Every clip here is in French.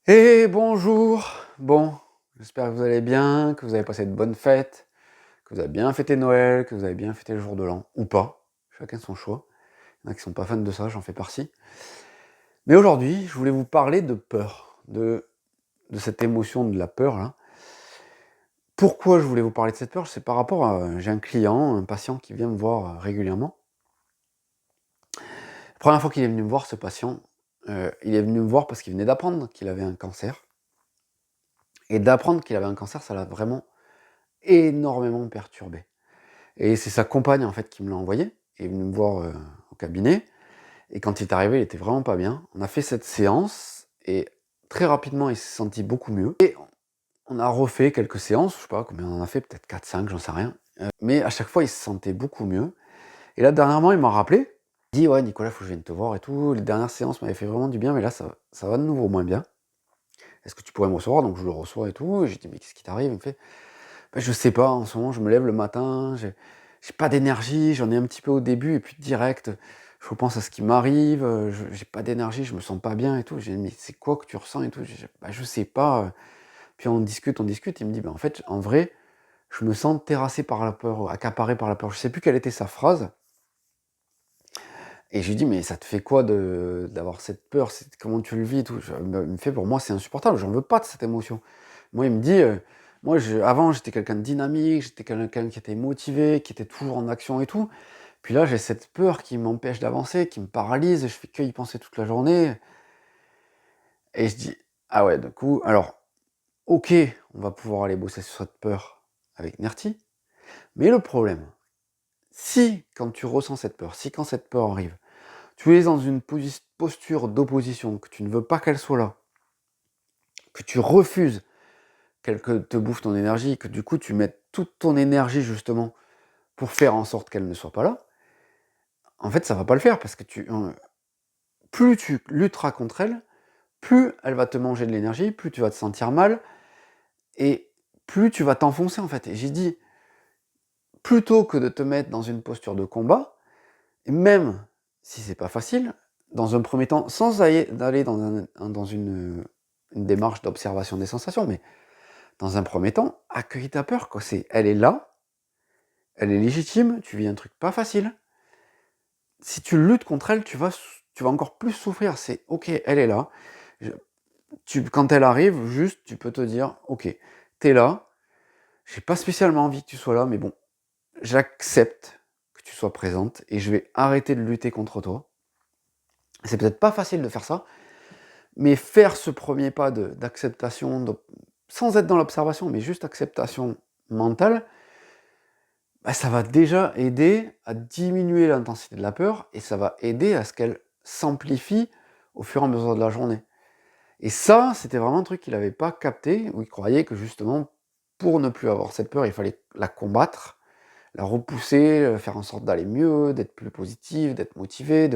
Et bonjour! Bon, j'espère que vous allez bien, que vous avez passé de bonnes fêtes, que vous avez bien fêté Noël, que vous avez bien fêté le jour de l'an, ou pas, chacun son choix. Il y en a qui sont pas fans de ça, j'en fais partie. Mais aujourd'hui, je voulais vous parler de peur, de cette émotion de la peur là. Pourquoi je voulais vous parler de cette peur? C'est par rapport à j'ai un client, un patient qui vient me voir régulièrement. La première fois qu'il est venu me voir, ce patient, il est venu me voir parce qu'il venait d'apprendre qu'il avait un cancer. Et d'apprendre qu'il avait un cancer, ça l'a vraiment énormément perturbé. Et c'est sa compagne, en fait, qui me l'a envoyé. Il est venu me voir, au cabinet et quand il est arrivé, il était vraiment pas bien. On a fait cette séance et très rapidement, il s'est senti beaucoup mieux et on a refait quelques séances, je sais pas combien on en a fait, peut-être 4-5, j'en sais rien. Mais à chaque fois, il se sentait beaucoup mieux et là, dernièrement, il m'a rappelé. Il dit: «Ouais, Nicolas, faut que je vienne te voir et tout. Les dernières séances m'avaient fait vraiment du bien, mais là, ça va de nouveau moins bien. Est-ce que tu pourrais me recevoir?» Donc je le reçois et tout et j'ai dit: «Mais qu'est-ce qui t'arrive?» Il me fait: «Bah, je sais pas, en ce moment, je me lève le matin, j'ai pas d'énergie, j'en ai un petit peu au début et puis direct, je repense à ce qui m'arrive, j'ai pas d'énergie, je me sens pas bien et tout». J'ai dit: «Mais c'est quoi que tu ressens et tout?» «Bah, je sais pas», puis on discute, il me dit: «Bah, en fait, en vrai, je me sens terrassé par la peur, accaparé par la peur». Je sais plus quelle était sa phrase et je lui dis: «Mais ça te fait quoi de d'avoir cette peur? Comment tu le vis et tout?» Il me fait: «Pour moi, c'est insupportable, j'en veux pas de cette émotion». Moi, il me dit, «Moi, avant, j'étais quelqu'un de dynamique, j'étais quelqu'un qui était motivé, qui était toujours en action et tout. Puis là, j'ai cette peur qui m'empêche d'avancer, qui me paralyse, je fais que y penser toute la journée». Et je dis: «Ah ouais, du coup, alors, OK, on va pouvoir aller bosser sur cette peur avec Nerti, mais le problème, si quand tu ressens cette peur, si quand cette peur arrive, tu es dans une posture d'opposition, que tu ne veux pas qu'elle soit là, que tu refuses qu'elle te bouffe ton énergie, que du coup tu mettes toute ton énergie justement pour faire en sorte qu'elle ne soit pas là, en fait ça va pas le faire parce que plus tu lutteras contre elle, plus elle va te manger de l'énergie, plus tu vas te sentir mal et plus tu vas t'enfoncer en fait. Et j'ai dit, plutôt que de te mettre dans une posture de combat, et même si c'est pas facile, dans un premier temps, sans d'aller dans une démarche d'observation des sensations, mais dans un premier temps, accueille ta peur, quoi. Elle est là, elle est légitime, tu vis un truc pas facile. Si tu luttes contre elle, tu vas encore plus souffrir. C'est OK, elle est là. Je Quand elle arrive, juste, tu peux te dire: «OK, tu es là, j'ai pas spécialement envie que tu sois là, mais bon, j'accepte que tu sois présente et je vais arrêter de lutter contre toi». C'est peut-être pas facile de faire ça, mais faire ce premier pas d'acceptation, sans être dans l'observation, mais juste acceptation mentale, bah, ça va déjà aider à diminuer l'intensité de la peur et ça va aider à ce qu'elle s'amplifie au fur et à mesure de la journée. Et ça, c'était vraiment un truc qu'il n'avait pas capté, où il croyait que justement, pour ne plus avoir cette peur, il fallait la combattre, la repousser, faire en sorte d'aller mieux, d'être plus positif, d'être motivé.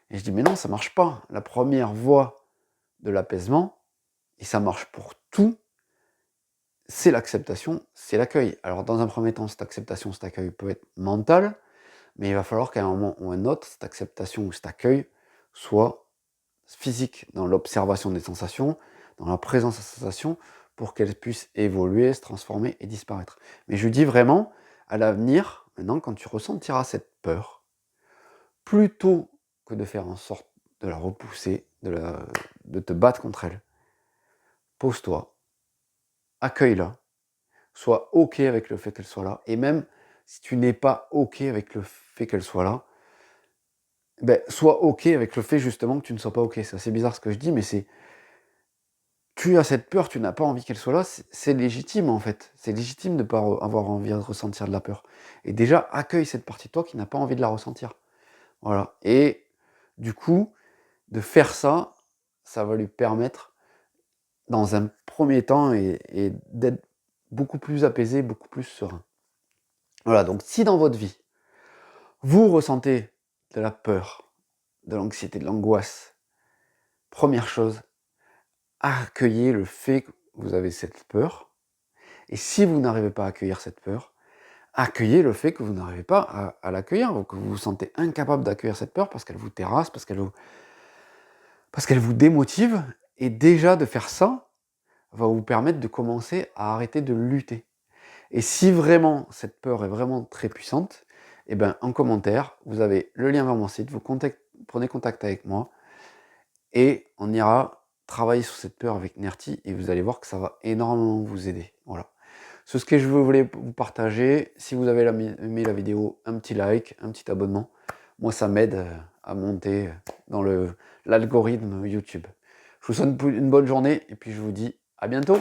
Et je dis, mais non, ça marche pas. La première voie de l'apaisement, et ça marche pour tout, c'est l'acceptation, c'est l'accueil. Alors dans un premier temps, cette acceptation, cet accueil peut être mental, mais il va falloir qu'à un moment ou un autre, cette acceptation ou cet accueil soit physique, dans l'observation des sensations, dans la présence des sensations, pour qu'elles puissent évoluer, se transformer et disparaître. Mais je dis vraiment, à l'avenir, maintenant, quand tu ressentiras cette peur, plutôt que de faire en sorte de la repousser, de te battre contre elle, pose-toi, accueille-la, sois OK avec le fait qu'elle soit là, et même si tu n'es pas OK avec le fait qu'elle soit là, ben, sois OK avec le fait justement que tu ne sois pas OK. C'est assez bizarre ce que je dis, mais tu as cette peur, tu n'as pas envie qu'elle soit là, c'est légitime en fait. C'est légitime de ne pas avoir envie de ressentir de la peur. Et déjà, accueille cette partie de toi qui n'a pas envie de la ressentir. Voilà. Et du coup, de faire ça, ça va lui permettre, dans un premier temps, et d'être beaucoup plus apaisé, beaucoup plus serein. Voilà, donc si dans votre vie, vous ressentez de la peur, de l'anxiété, de l'angoisse, première chose, accueillez le fait que vous avez cette peur. Et si vous n'arrivez pas à accueillir cette peur, accueillez le fait que vous n'arrivez pas à l'accueillir, ou que vous vous sentez incapable d'accueillir cette peur parce qu'elle vous terrasse, parce qu'elle vous démotive. Et déjà de faire ça va vous permettre de commencer à arrêter de lutter. Et si vraiment cette peur est vraiment très puissante, eh ben, en commentaire, vous avez le lien vers mon site, prenez contact avec moi et on ira travailler sur cette peur avec Nerti et vous allez voir que ça va énormément vous aider. Voilà. C'est ce que je voulais vous partager. Si vous avez aimé la vidéo, un petit like, un petit abonnement. Moi, ça m'aide à monter dans l'algorithme YouTube. Je vous souhaite une bonne journée et puis je vous dis à bientôt.